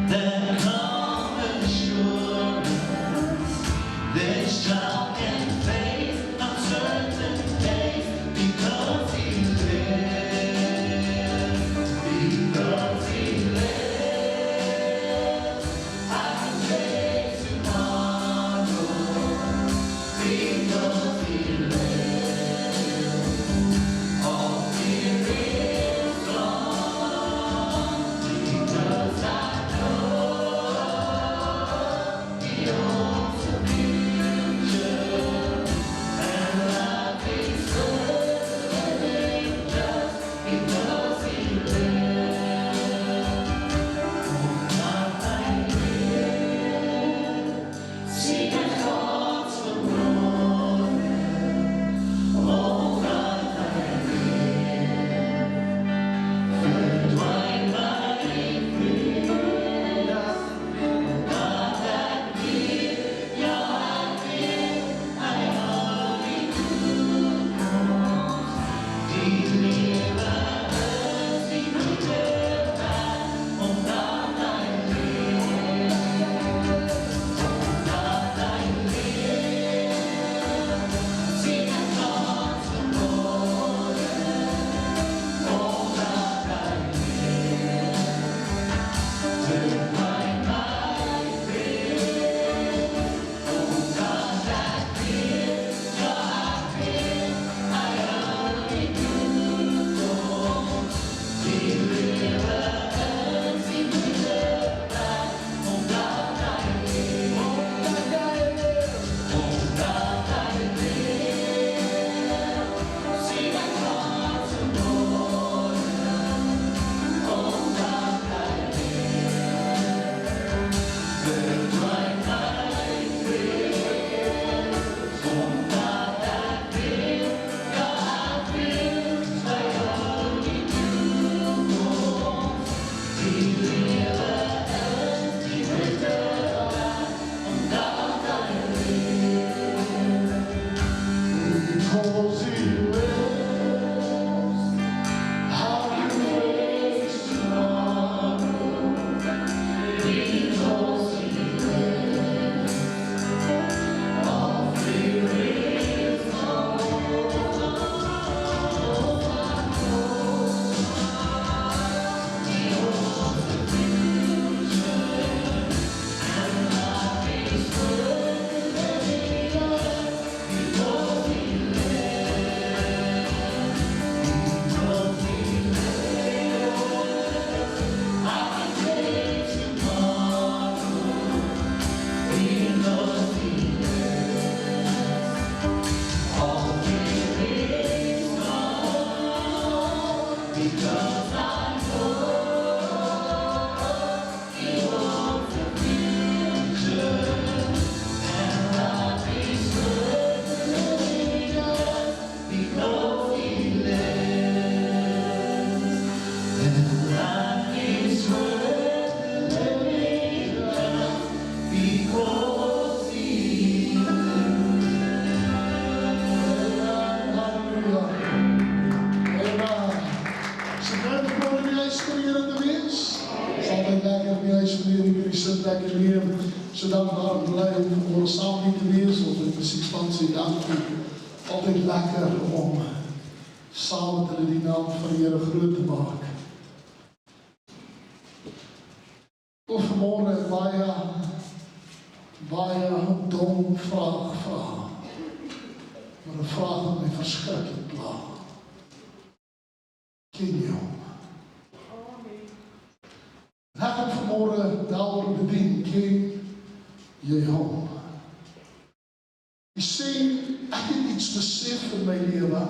That common assurance, this child can face uncertain days because he lives, because he lives. I can face tomorrow because he lives. All fear is gone because I so dankbaar blij om voor samen niet te wees of in muziekstansie dankie. Altijd lekker om samen te die naam van de Here groot te maken. Of vanmorgen baie dom vraag. Maar een vraag wat my verschrikkelijk pla. Ken jy hom? En ek het vanmorgen daaroor bedien, ken jy hom? Jy sê, ek het iets besef in my lewe.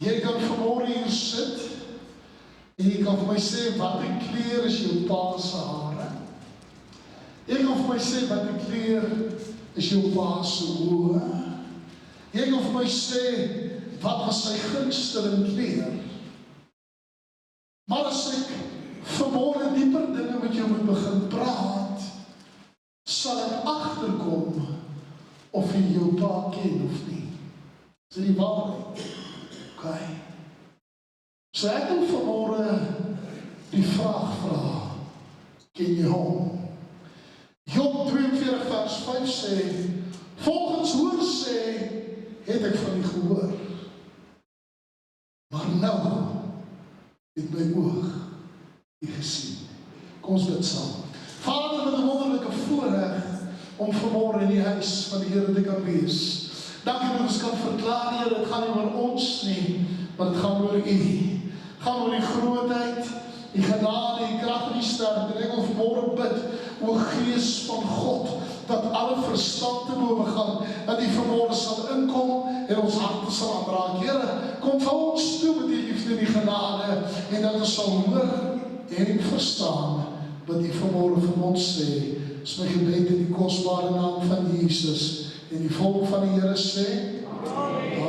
Jy kan vanmorgen hier sit, en jy kan vir my sê, wat die kleur is jou pa se hare. Jy kan vir my sê, wat die kleur is jou pa se oë. Jy kan vir my sê, wat was sy gunsteling kleur. Maar as ek vanmorgen dieper dinge met jou moet begin praat, sal ek agterkom of jy jou pa ken of nie. Is dit die waarheid? Okay. So ek wil vanmorgen die vraag vra, ken jy hom? Job 42 vers 5 sê, volgens hoor sê, het ek van u gehoor. Maar nou, het my oog u gesien. Kom ons bid saam. Vader, met 'n wonderlike voorreg om vanmôre in die huis van die Here te kan wees. Dankie dat ons kan verklaar, Here, dit gaan nie oor ons nie, maar dit gaan oor u. Het gaan oor die grootheid, die genade, die krag en die sterkte. En ek wil vanmôre bid, o Gees van God, dat alle verstand te bowe gaan, dat die vanmôre sal inkom en ons harte sal aanraak. Here, kom vir ons toe met die liefde en die genade, en dat ons sal hoor en verstaan wat die vanmôre vir ons sê. Is my gebed in die kosbare naam van Jesus. En die volk van die Here sê,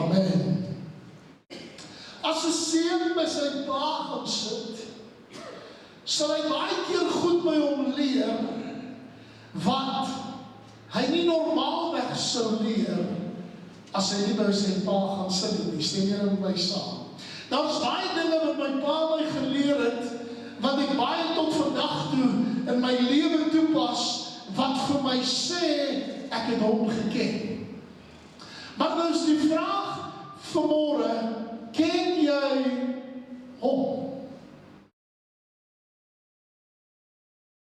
Amen. As 'n seun by sy pa gaan sit, sal hy baie keer goed by hom leer, wat hy nie normaalweg sou leer, as hy nie by sy pa gaan sit en nie. Stem julle met my saam? Daar's baie dinge wat my pa my geleer het, wat ek baie tot vandag toe in my lewe toepas, wat vir my sê, ek het hom geken. Maar nou is die vraag vanmôre, ken jy hom?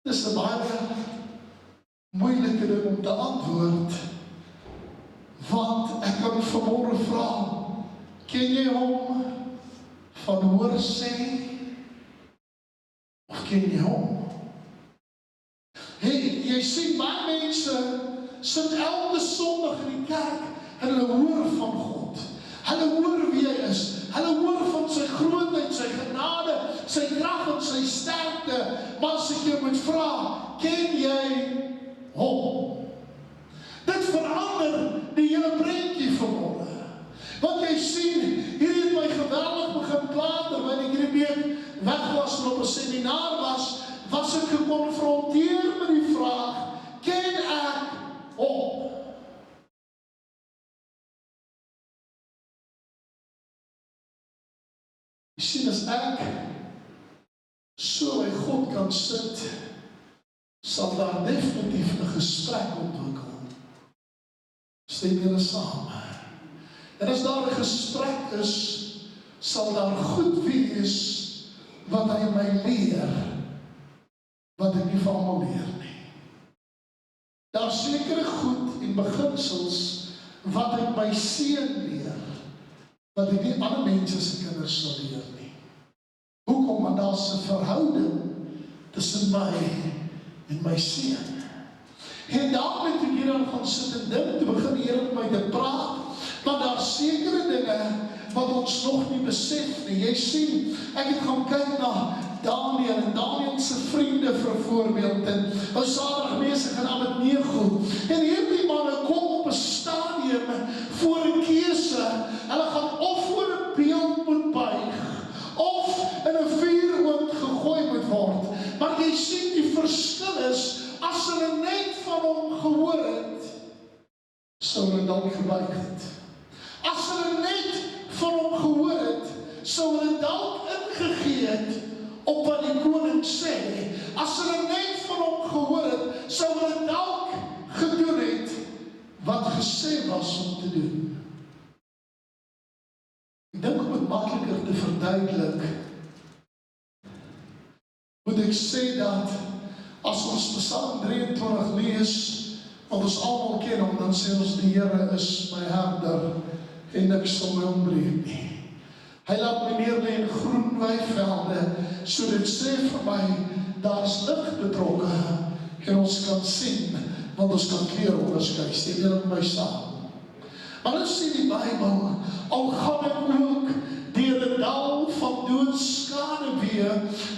Dis 'n baie moeilike ding om te antwoord, want ek kan vanmôre vra, ken jy hom van hoor sê, of ken jy hom? Hey, jy sien, baie mense sit elke Sondag in die kerk en hulle hoor van God. Hulle hoor wie hy is. Hulle hoor van sy grootheid, sy genade, sy krag en sy sterkte. Maar as ek jou moet vra, ken jy hom? Dit verander die hele prentjie vanmôre. Want jy sien, hier het my geweldig begin pla, terwyl ek hierdie week weg was en op 'n seminar was ek gekonfronteer met die vraag, ken ek hom? Jy sien, as ek so by God kan sit, sal daar definitief 'n gesprek ontwikkel. Stem julle saam? En as daar 'n gesprek is, sal daar goed wees wat hy my leer, wat ek nie van almal leer nie. Daar sekere goed en beginsels wat ek my seun leer, wat ek nie ander mense se kinders sal leer nie. Hoekom? Want daar's 'n verhouding tussen my en my seun. En daarom het ek hier aan gaan sit en dink, te begin die Here met my te praat, maar daar's sekere dinge wat ons nog nie besef nie. Jy sien, ek het gaan kyk na Daniel en Daniel se vriende vir voorbeeld, en ou Sadrag en Abednego. En hierdie manne kom op 'n stadium voor 'n keuse. Hulle gaan of voor 'n beeld moet buig, of in 'n vuuroond gegooi moet word. Maar jy sien, die verskil is, as hulle net van hom gehoor het, sou hulle dalk gebuig het. As hulle net van hom gehoor het, sou hulle dalk ingegee het op wat die koning sê. As hulle net van hom gehoor het, sou hulle dalk gedoen het wat gesê was om te doen. Ek dink om het makliker te verduidelik, moet ek sê dat as ons Psalm 23 lees, want ons almal ken hom, dan sê ons, die Here is my herder en niks sal my ontbreek nie. Hy laat my neerlê in groen weivelde, so dit sê vir my, daar's lig betrokke en ons kan sien, want ons kan kleure onderskei. Stem julle met my saam? Maar dan sê die Bybel, al gaan ek ook deur 'n dal van doodskade,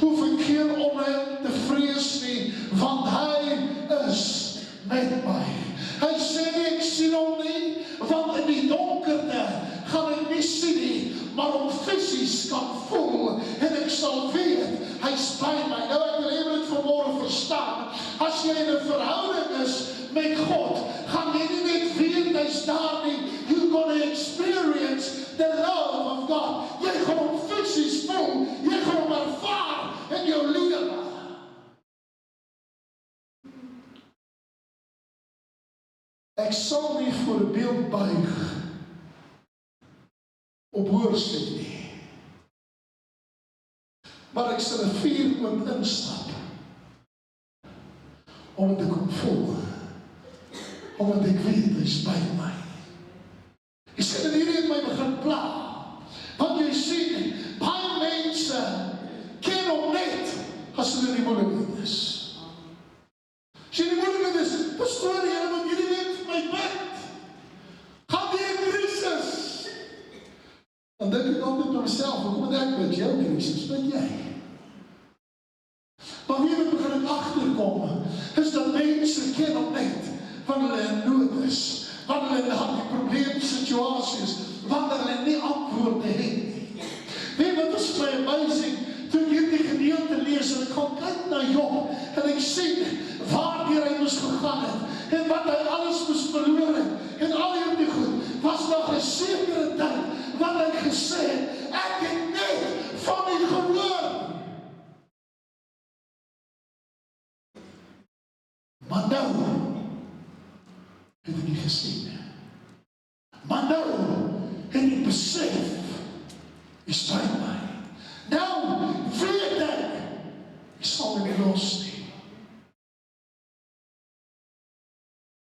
hoef ek geen onheil te vrees nie, want hy is met my. Hy sê nie, ek sien hom nie, want in die donkerte gaan ek nie sien nie, maar om fisies kan voel, en ek sal weet, hy's by my. Nou ek wil even dit vanmôre verstaan, as jy in 'n verhouding is met God, gaan jy nie net weet hy's daar nie, you're gonna experience the love of God. Jy gaan hom fisies voel, jy gaan hom ervaar in jou Ek sal nie voor 'n beeld buig op hoorsê nie. Maar ek sal 'n vuuroond instap om te kom volg. Omdat ek weet, hy is by my. Jy sê dat hierdie het my begin pla. Want jy sien, baie mense ken hom net as hulle in die moeilikheid is. As jy in die moeilikheid is, pastoor, julle moet jullie net vir my bid. Gaan die 'n krisis. Dan dink ek altyd by myself, hoekom moet ek bid? Jou krisis, bid jy. Maar wie wat begin ek agterkom, is dat mense ken hom net wanneer hulle in nood is, wanneer hulle in die probleemsituasies, wanneer hulle nie antwoorde het nie. Weet wat is my amazing, toe ek hierdie gedeelte lees en ek gaan kyk na Job en ek sien waardeur hy moes gegaan het en wat hy alles moes verloor het en al hierdie goed, was nog 'n sekere tyd wat hy gesê het, ek het net van U gehoor. Maar nou het ek nie gesien. Maar nou het ek besef, is by my. Nou weet ek, ek sal my nie los nie.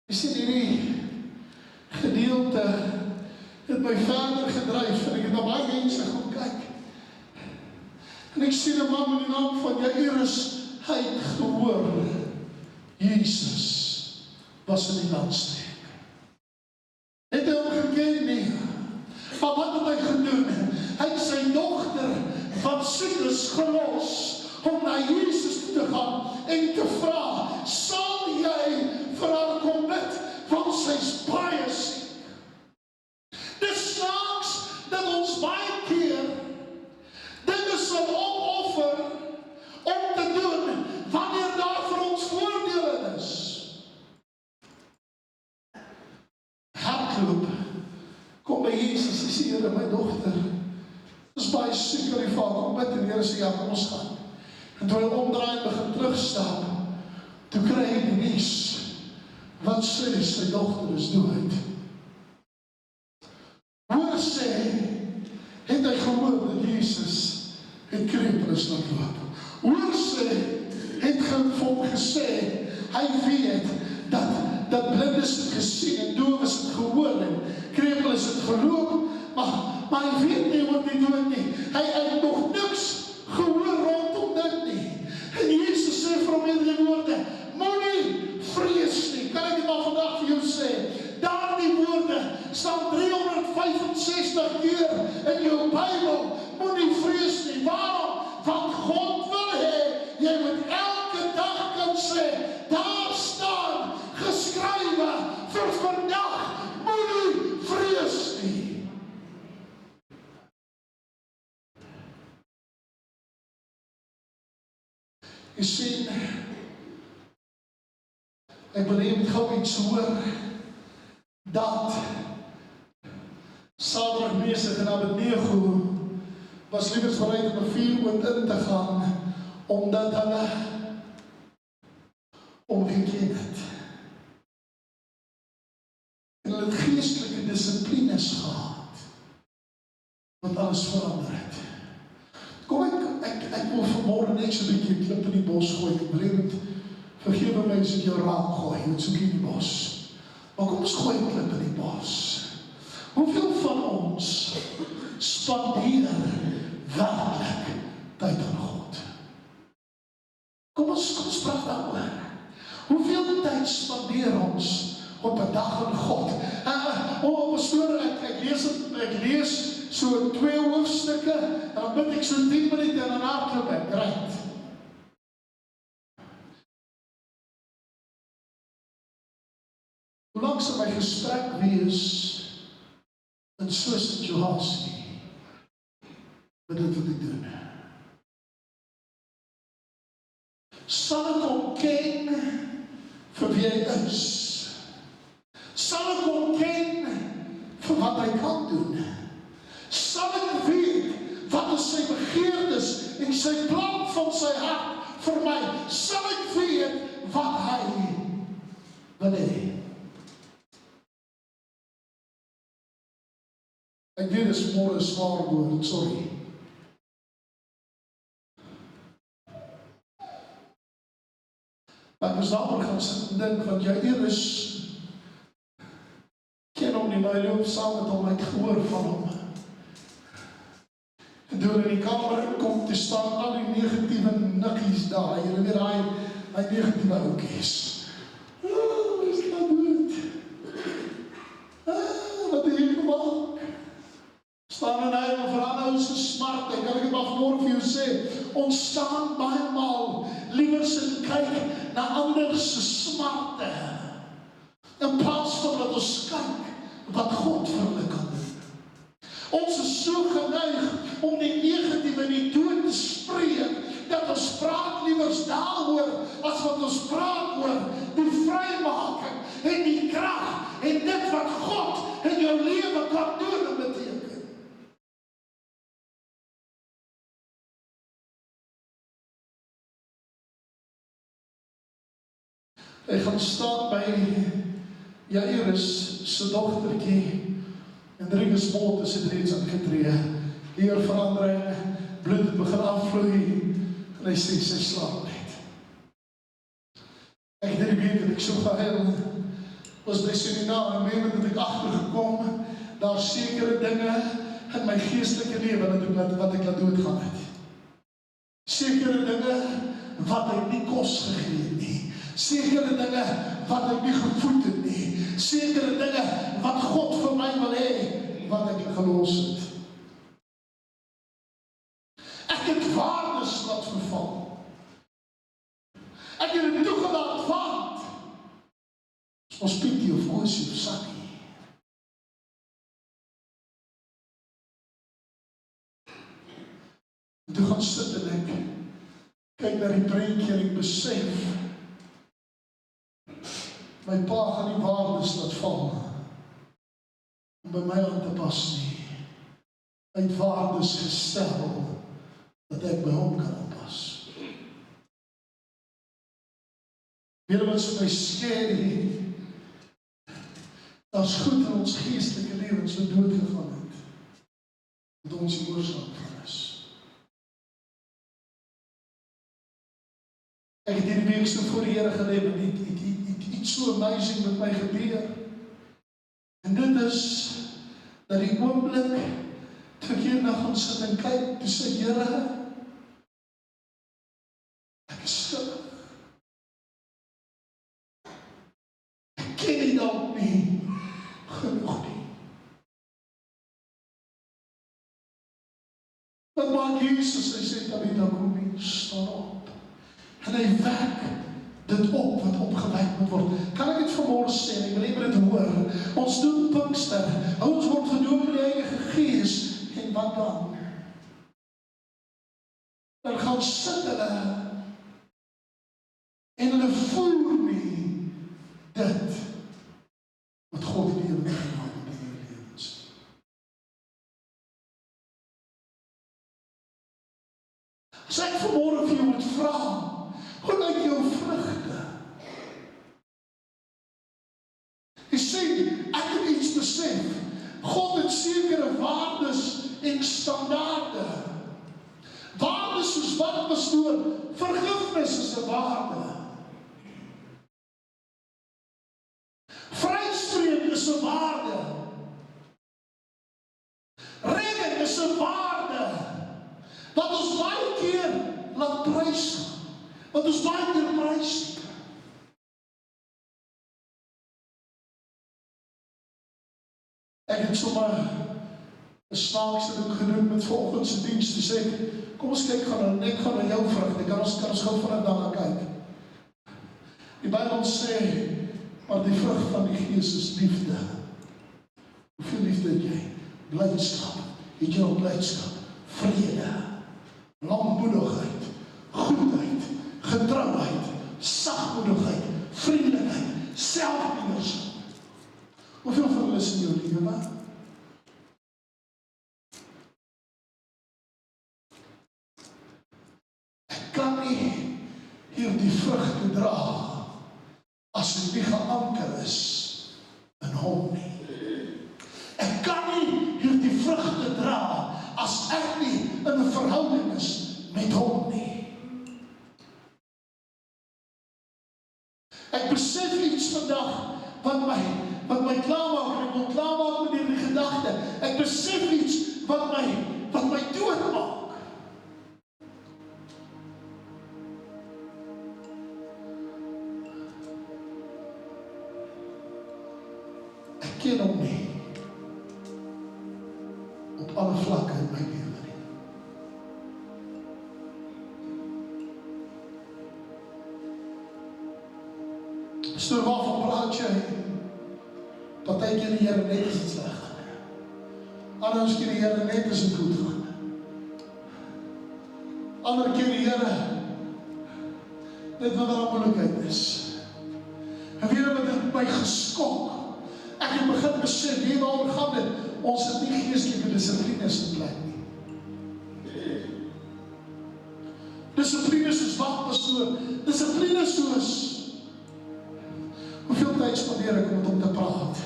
Jy sien hierdie gedeelte het my verder gedryf en ek het na baie mense gaan kyk. En ek sien 'n man met die naam van Jairus, hy het gehoor Jesus was in die landstreek. Het hy hom geken nie? Maar wat het hy gedoen? Hy het sy dogter van siek is gelos om na Jesus toe te gaan en te vra, sal jy vir haar kom bid, want sy is baie siek. Dis snaaks dat ons baie keer dinge sal opoffer om te doen wanneer daar vir ons voordele is. Hardloop, kom by Jesus, hy sê, Here, my dogter is baie siek, en die Vader kom bid, en die Here sê, ja, kom ons gaan. En toe hy omdraai en begin terugstap, toe kry hy die nuus, wat sê, sy dogter is dood. Hoor sê, het hy gehoor dat Jesus het krepeles laat loop. Hoor sê, het vir hom gesê, hy weet dat blindes het gesien en doofes het gehoor en krepeles het geloop, maar hy weet nie oor die dood nie. Hy het nog niks gehoor rondom dit nie. En Jesus sê vir hom hierdie woorde, moenie vrees nie. Kan ek dit maar vandag vir jou sê? Daardie woorde staan 365 keer in jou Bybel. Moenie vrees nie. Waarom? Want God wil hê, jy moet elke dag kan sê, daar staan geskrywe vir vandag, moenie vrees nie. Jy sien, ek wil hê jy moet gou iets hoor, dat Sadrag, Mesach en Abednego was liewers bereid om 'n vuuroond in te gaan, omdat hulle omgeken het. En hulle het geestelike dissiplines gehad, wat alles verander het. Kom ek wil vanmorgen net so 'n bietjie 'n klip in die bos gooi, ek wil vergewe my as ek jou raak gooi, wat soek in die bos. Maar kom ons gooi 'n klip in die bos. Hoeveel van ons spandeer werklik tyd aan God? Kom ons praat daaroor. Hoeveel tyd spandeer ons op 'n dag aan God? Pastoor, ek lees so 2 hoofstukke, en dan bid ek so 10 minute en dan hardloop ek, right? Hoe lang sal my gesprek wees in so 'n situasie met dit wat ek doen? Sal ek hom ken vir wie hy is? Sal ek hom ken vir wat hy kan doen? Sal ek weet wat is sy begeertes en sy plan van sy hart vir my? Sal ek weet wat hy wil hê? Ek weet dis môre 'n swaar woord, sorry. Maar ek moes daaroor gaan sit en dink, want Jairus ken hom nie, maar hy loop saam met hom, hy het gehoor van hom. En toe in die kamer kom, te staan al die negatiewe nikkies daar, jy weet hy negatiewe oukies. Is dat dood? Wat het jy gemaak? Staan en hy vir aanhou se smart, en kan ek het maar vanmorgen vir jou sê, ons staan baie maal, liewer sit kyk na ander se smarte, in plaas van dat ons kyk, wat God vir hulle kan doen. Ons is so geneig om die negatieve en die dood te spreek, dat ons praat liewers daaroor, as wat ons praat oor die vrymaking en die krag en dit wat God in jou lewe kan doen en beteken. Hy gaan staan by Jairus se dogtertjie, en Rinus Moot is het reeds aangetree. Hier verandering, bloed het begin afvloei, en hy sê, sy slaap net. Ek het die week dat ek so gehuil, was by seminar, en meen dat ek achtergekom, daar sekere dinge in my geestelike lewe, wat ek laat doodgaan het. Sekere dinge, wat ek nie kos gegee het nie. Sekere dinge wat ek nie gevoed het nie. Sekere dinge wat God vir my wil hê, wat ek gelos het. Ek het waardes laat verval. Ek het het toegelaat want ons Pietie of Oosie of Sakkie. En toe gaan sit en ek kyk na die prentjie en ek besef my pa gaan nie waardes laat val om by my aan te pas nie. Hy het waardes gestel dat ek by hom kan aanpas. Weet jy wat so my skerry? Daar's goed in ons geestelike lewens wat doodgegaan het. Wat ons die oorsaak van is. Ek het hierdie week so voor die Here geleef en iets so amazing met my gebeur. En dit is dat die oomblik toe ek hierna gaan sit en kyk, toe sê Here, ek is stil. Ek ken nie dalk nie genoeg nie. Wat maak Jesus? Hy sê, Tabitha, kom hier, staan op. En hy wek dit op wat opgewek moet word. Kan ek dit vanmorgen sê, ek wil even dit hoor. Ons doen Pinkster, ons word gedoop in die Heilige Gees, en wat dan? Dan gaan sit hulle, en hulle voel nie dit, wat God in die lewe gemaak in die lewens. As ek vanmorgen vir jou moet vra, hoe lyk jou vrugte? Jy sê, ek het iets besef. God het sekere waardes en standaarde. Waardes soos wat pastoor, vergifnis is 'n waarde. Vryspreek is 'n waarde. Redding is 'n waarde. Wat ons baie keer laat prys. Wat ons baie keer prys. Ek het sommer 'n snaakse ding gedoen met vanoggend se diens te sê, kom ons kyk ek gaan na jou vrugte, kan ons gou vanaf daarna kyk. Die Bybel sê, maar die vrug van die Gees is liefde. Hoeveel liefde het jy? Blydskap. Het jy al blydskap? Vrede, lankmoedigheid, goedheid, getrouheid, sagmoedigheid, vriendelikheid, selfbeheersing. Hoeveel van hulle is in jou lewe? Ek kan nie hierdie vrugte dra as ek nie geanker is in hom nie. Ek kan nie hierdie vrugte ek nie in 'n verhouding is met hom nie. Ek besef iets vandag wat my klaarmaak, en ek wil klaarmaak met hierdie gedagte. Ek besef iets wat my doodmaak. Ek ken hom nie op alle vlakke in my lewe nie. So waarvan praat jy? Partykeer die Here net as dit sleg gaan. Anders keer die Here net as dit goed gaan. Ander keer die Here net wanneer daar moeilikheid is. En weet jy wat het my geskok? Ek het begin besef, hier waarom gaan dit? Ons het nie geestelike dissiplines in plek nie. Dissiplines soos wat, pastoor? Dissiplines soos hoeveel tyd spandeer ek om met hom te praat?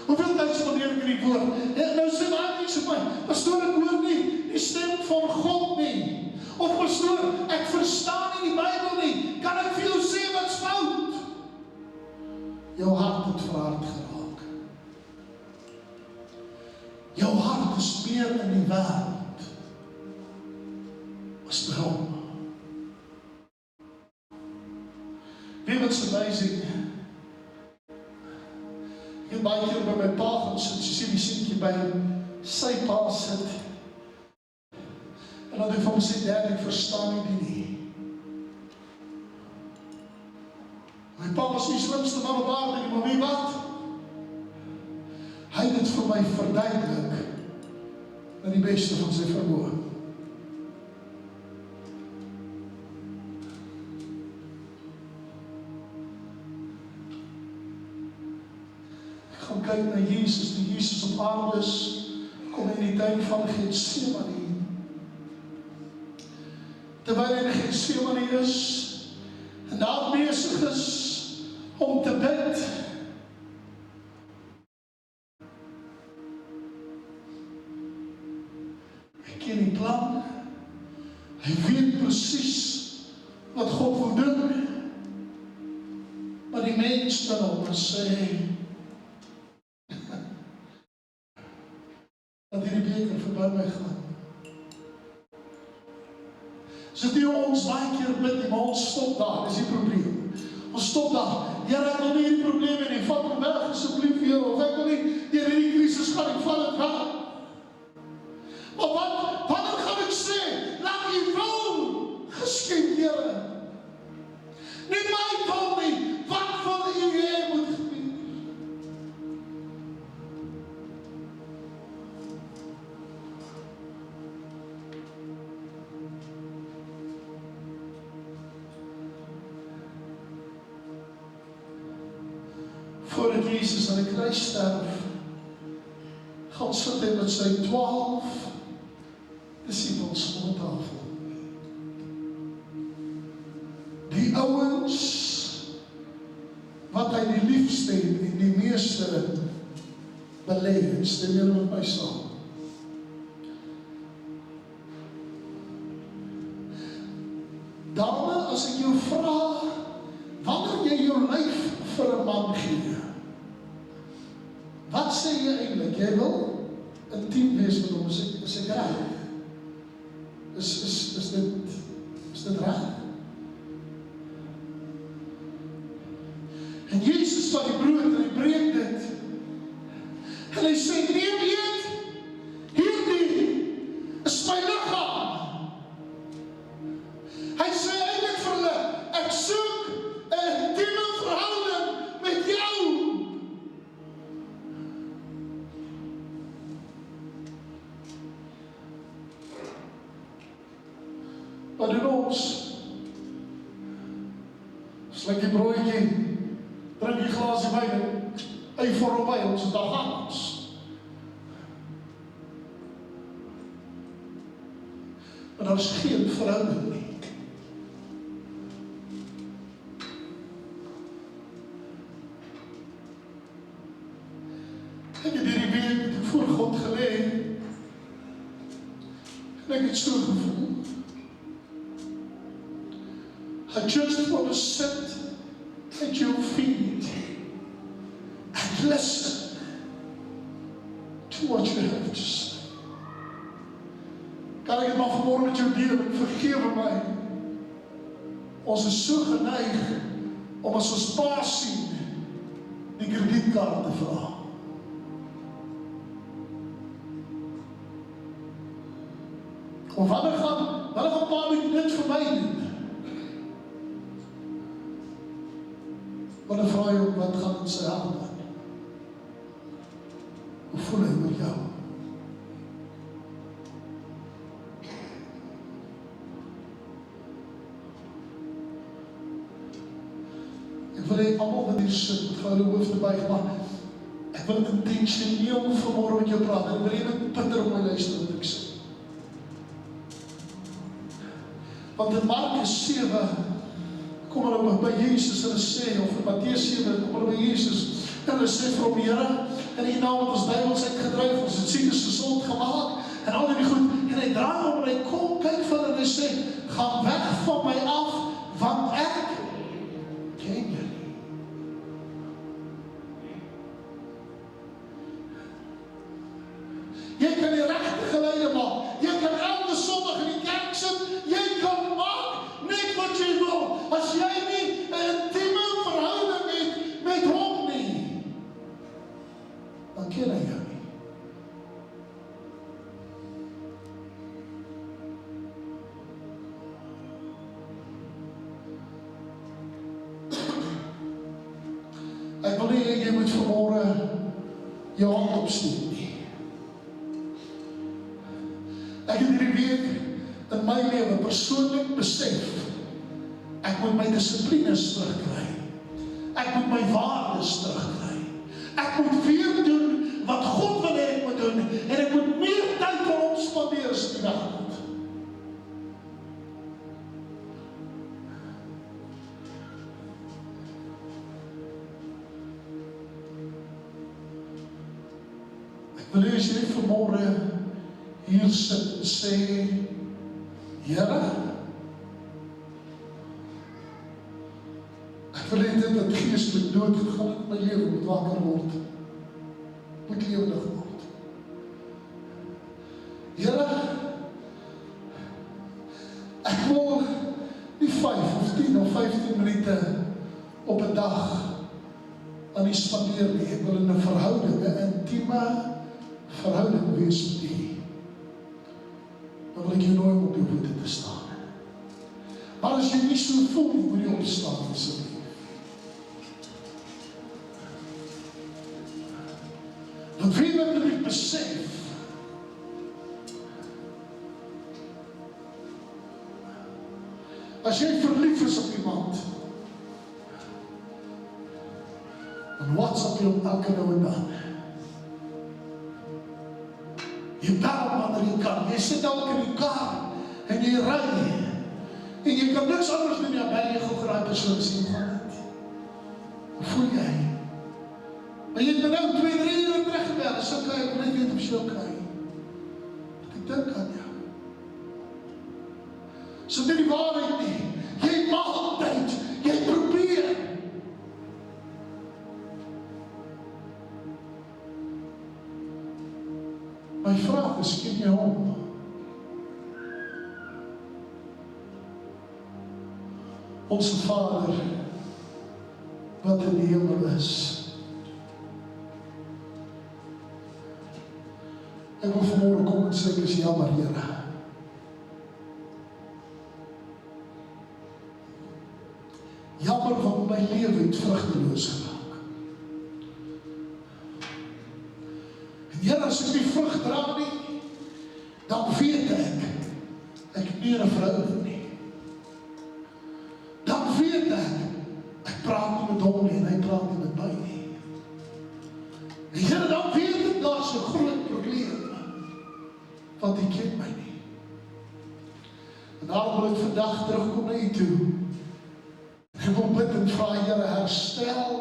Hoeveel tyd spandeer ek in die woord? En nou sê maar nie so my, pastoor, ek hoor nie die stem van God nie. Of pastoor, ek verstaan nie die Bybel nie. Kan ek vir jou sê wat's fout? Jou hart het verhard geraak. Jou hart is meer in die wêreld as by hom. Weet wat's amazing? Ek het baie keer by my pa gaan sit, so sê die seentjie by sy pa sit. En dan het ek vir hom sê, Dad, ek verstaan nie. My pa was die slimste man op aarde, maar weet wat? Hy het dit vir my verduidelik na die beste van sy vermoë. Ek gaan kyk na Jesus, die Jesus op aarde is, kom in die tuin van Getsemane. Terwyl hy in Getsemane is, en daar besig is om te bid. Hy ken die plan. Hy weet presies wat God wil doen. Maar die mens dan op sê dat hierdie beker verby my gaan. So die ons baie keer bid, maar ons stop daar, dis die probleem. Ons stop daar. Here, ek wil nie hierdie probleme nie. Vat hom weg asseblief, Here. Of ek wil nie deur hierdie krisis gaan, ek vat dit weg. Maar wat gaan ek sê? Laat U wil geskied, Here. Nie my wil nie. Wat wil U hê moet gebeur? Voordat Jesus aan die kruis sterf, gaan sit hy met sy 12 disippels om die tafel. Die ouens wat hy die liefste en die meeste belê het, stem julle met my saam. Dame, as ek jou vra, wanneer jy jou lyf vir 'n man gee, wat sê jy eintlik? Jy wil intiem wees met hom, is ek reg? Is dit reg? En Jesus vat die brood en hy breek dit. En hy sê, neem eet, hierdie is my liggaam. Hy sê eintlik vir hulle, ek soek 'n intieme verhouding met jou. Wat doen ons? Sluk die broodjie, drink die glasie wyn, hy voorbij ons, en dan gaan ons. Maar daar is geen verhouding nie. Ek het hierdie week voor God gelê, Ek het so gevoel. I just want to sit at your feet and listen to what you have to say. Kan ek het maar vanmorgen met jou deel, vergewe my. Ons is so geneig om as ons pa sien, die kredietkaart te vra. Of wanneer gaan pa met dit vir my doen? Wanneer vraag jy ook wat gaan in sy hande? Hoe voel hy oor jou? Ek wil hê almal wat hier sit, met hulle hoofde buig, maar ek wil intentioneel vanmorgen met jou praat, en ek wil hê met bitter op my luister wat ek sê. Want in Markus 7, kom hulle by Jesus en hulle sê, of in Mattheus 7, kom hulle by Jesus, en hulle sê vir hom, Here, in die naam wat ons duivels uitgedryf, ons het siekes gesond gemaak, en al die goed, en hy draai om, en hy kom, kyk vir hulle, en hy sê, gaan weg van my af, want ek ken julle. Jy kan die regte geleide maak, jy kan elke sondag in die kerk sit, jy kan maak net wat jy wil, as jy nie 'n intieme verhouding het met hom nie, dan ken hy jou nie. Ek wil nie jy moet vanmorgen jou hand opsteek nie. Ek het hierdie week in my lewe persoonlik besef, ek moet my dissiplines terugkry. Ek moet my waardes terugkry. Ek moet weer doen wat God wil hê ek moet doen, en ek moet meer tyd aan hom spandeer as die wêreld. Ek wil hê as jy vanmorgen hier sit en sê, Here, ek wil hê dit wat geestelik dood gegaan het in my lewe moet wakker word, moet lewendig word. Here, ek wil nie 5 of 10 of 15 minute op 'n dag aan die spandeer nie. Ek wil in 'n verhouding, 'n intieme verhouding wees met U. Dan wil ek jou nooi om op jou voete te staan. Maar as jy nie so voel, moet jy opstaan, asseblief. Want wie wat moet ek besef, as jy verlief is op iemand, dan WhatsApp jy hom elke nou en dan. Jy bel wanneer jy kan, jy sit elke in die kar, en jy ry, en jy kan niks anders doen, ja, bel jy gou vir die persoon sien, gaan het. Hoe voel jy? Maar jy het my nou 2-3 uur teruggebel, is ok, ek wil net weet of jy ok. Want ek dink aan jou. So dit die waarheid nie, jy mag altyd, jy probeer. My vraag is, ken jy hom? Onze Vader, wat in die hemel is. Ek wil vanmorgen kom en sê, ek is jammer, Here. Jammer, want my lewe het vrugteloos geraak. En Here, as ek die vrug dra nie, dan weet ek het nie 'n verhouding nie. Dan weet ek praat nie met hom nie, en hy praat nie met my nie. En Here, dan weet ek, daar is 'n groot probleem, want hy ken my nie. En daarom wil ek vandag terugkom na U toe. Ek wil bid en vra, Here, herstel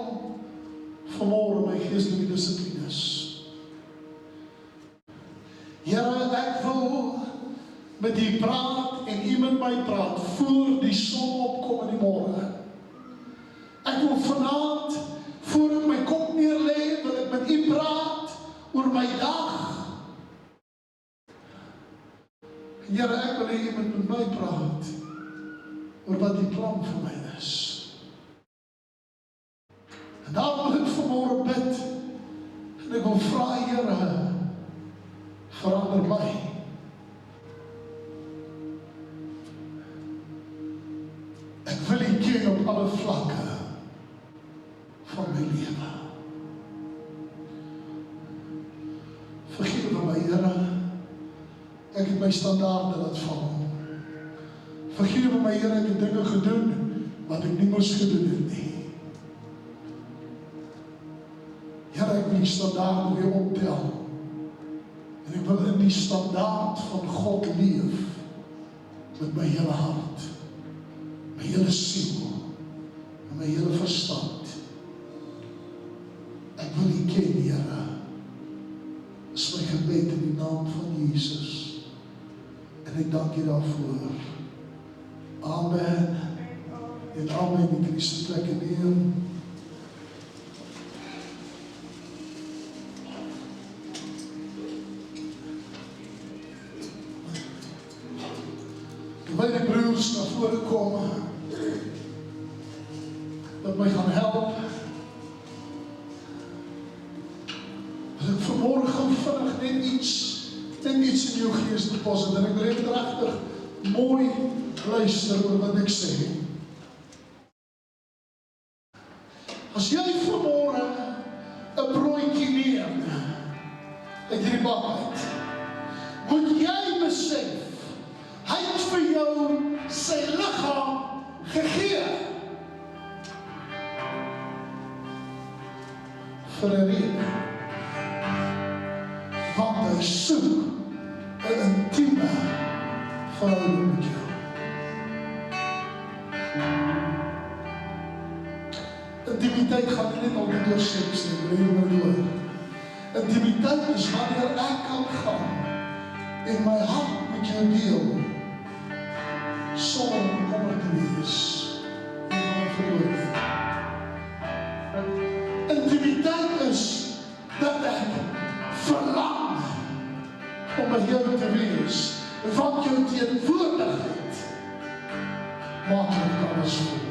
vanmorgen my geestelike dissiplines. Here, ek wil met u praat en u met my praat voor die son opkom in die môre. Ek wil vanaand, voor ek my kop neerlê, wil ek met u praat oor my dag. Here, ek wil hê u moet met my praat oor wat die plan vir my is. En daarom wil ek vanmôre bid, en ek wil vra, Here, verander my. Ek wil u ken op alle vlakke van my lewe. Vergewe my, Here, ek het my standaarde laat val. Vergewe my, Here, ek het dinge gedoen wat ek nie moes gedoen het nie. Here, ek wil die standaarde weer optel. En ek wil in die standaard van God leef met my hele hart, my hele siel en my hele verstand. Ek wil u ken, Here. Dis my gebed in die naam van Jesus. En ek dank u daarvoor. Amen. En amen. Die Christus plek neer. Terwyl die broers na vore kom, wat my gaan help, as ek vanmôre gou vinnig net iets in jou gees deposit, en ek wil net regtig mooi luister oor wat ek sê. As jy vanmôre 'n broodjie neem uit hierdie bak uit, moet jy besef, hy het vir jou sy liggaam gegee vir 'n rede. Want hy soek 'n intieme verhouding met jou. Intimiteit gaan nie net altyd oor seks nie, wil jy nou hoor. Intimiteit is wanneer ek kan gaan en my hart met jou deel, sonder bekommerd te wees. En verloor nie. Intimiteit is dat ek verlang om by jou te wees, want jou teenwoordigheid maak ek alles vol.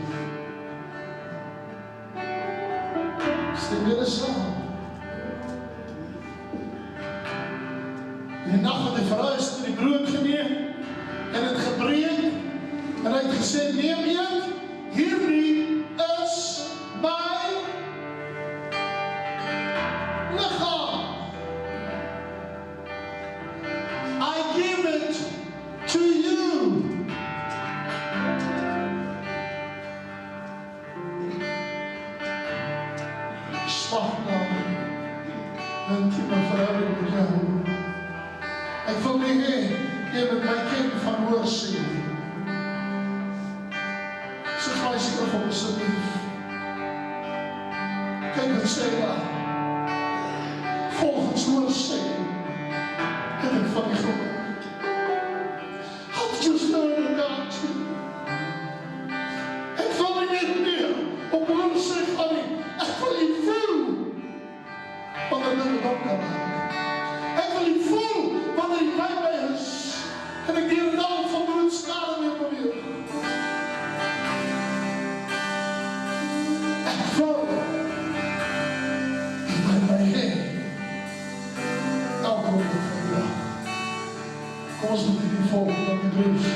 Stem jy dit saam? Die nag wat hy verhuis het die brood geneem en het gebreek en hy het gesê, neem eet, hierdie is my liggaam. I give it to you. Ek smag na 'n intieme verhouding met jou. Ek wil nie hê, jy moet my ken van hoorsien. Sit my seker op asseblief. Kyk wat sê daar. Volgens hoorsien het ek van die gehoor. I've just heard about you. Ek wil nie net meer op hoorsien van die, ek wil nie voel wanneer dit donker raak. Ek wil nie voel wanneer die by my is en ek die naam van bloedskade weer probeer. Ek wil die by my heen elke oomlik van die dag. Kom ons moet die volk van die broers.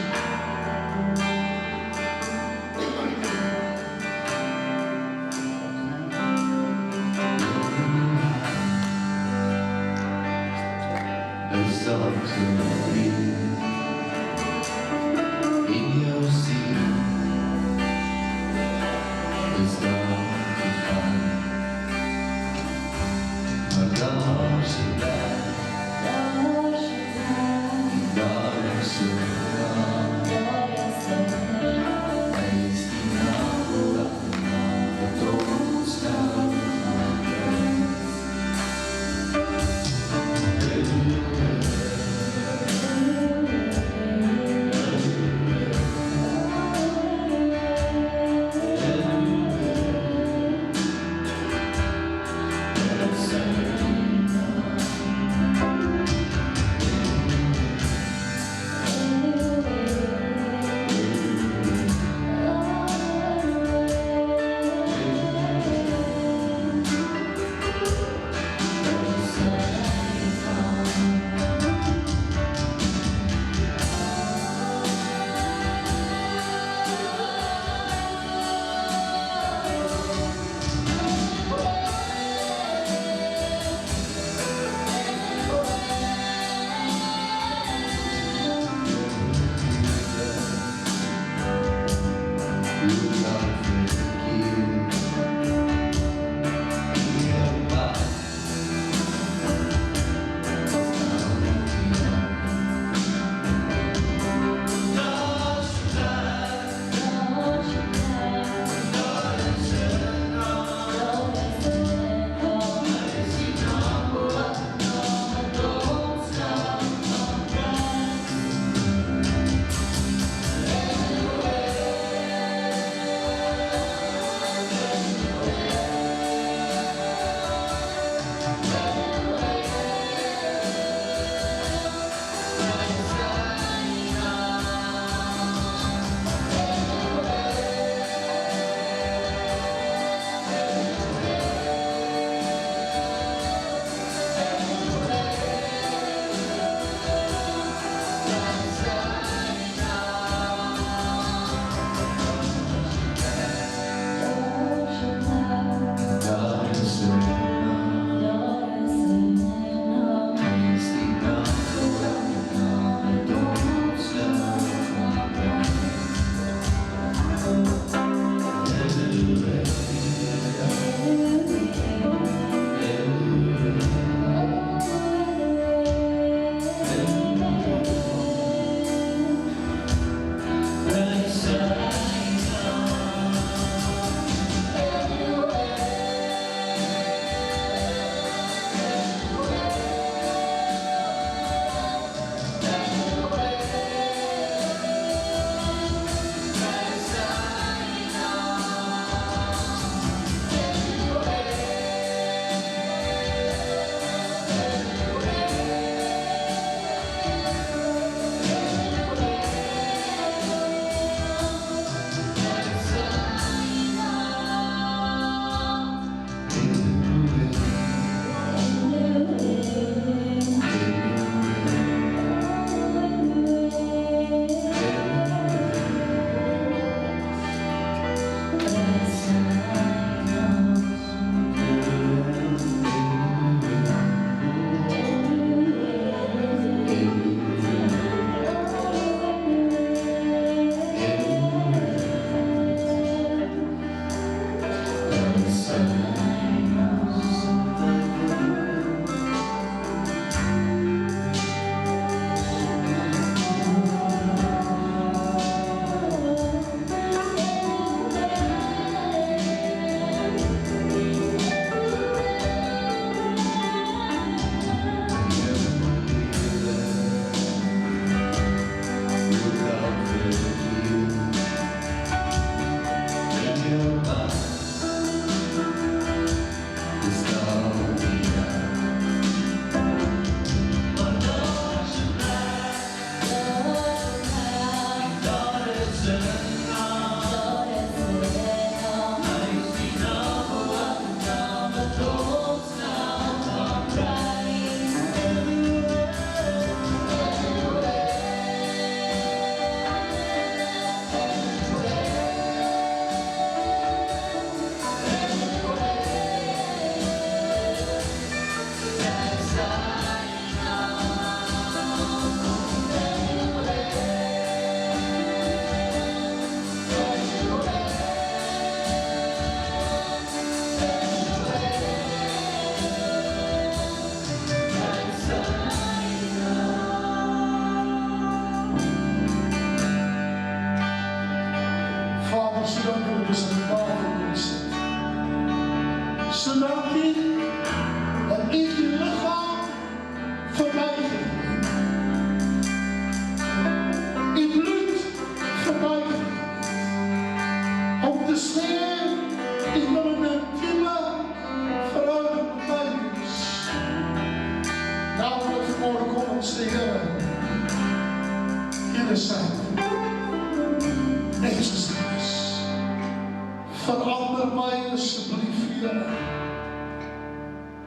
Verander my asseblief, Here.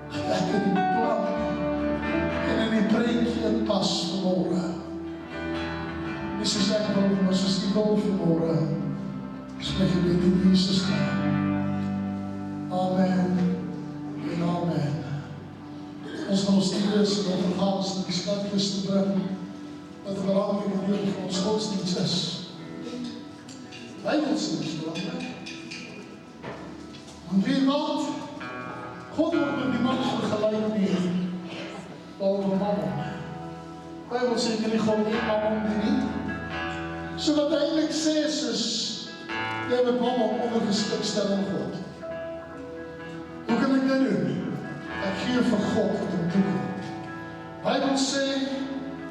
Dat ek in die plan en in die prentjie pas vanmôre. Nie soos ek wil, maar soos U wil vanmôre. Dis my gebed in Jesus naam. Amen en amen. Ons gaan ons diens en ons vergaans in die skatkis te bring, wat 'n belangrike deel van ons godsdienst is. Bybelsin is belangrijk. Want wie wat? God wordt met niemand vergelijkt nie. Behalve mammon. Bybel sê jy nie God nie mammon nie. So wat eintlik sê is jy met mammon ondergeskik stel aan God. Hoe kan ek dit doen? Ek gee vir God wat ek doen. Bybel sê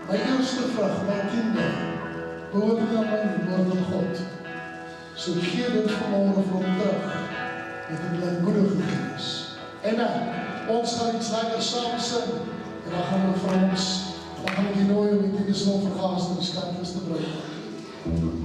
my eerste vrug, my tiende, behoort nie aan my nie, behoort aan God. So ek gee dit vanmôre vir hom terug met 'n blymoedige gees. Amen. Ons gaan iets lekker saam sing en dan gaan ons vir ons, dan gaan ek die nooi om die dienslofvergaderings te bring.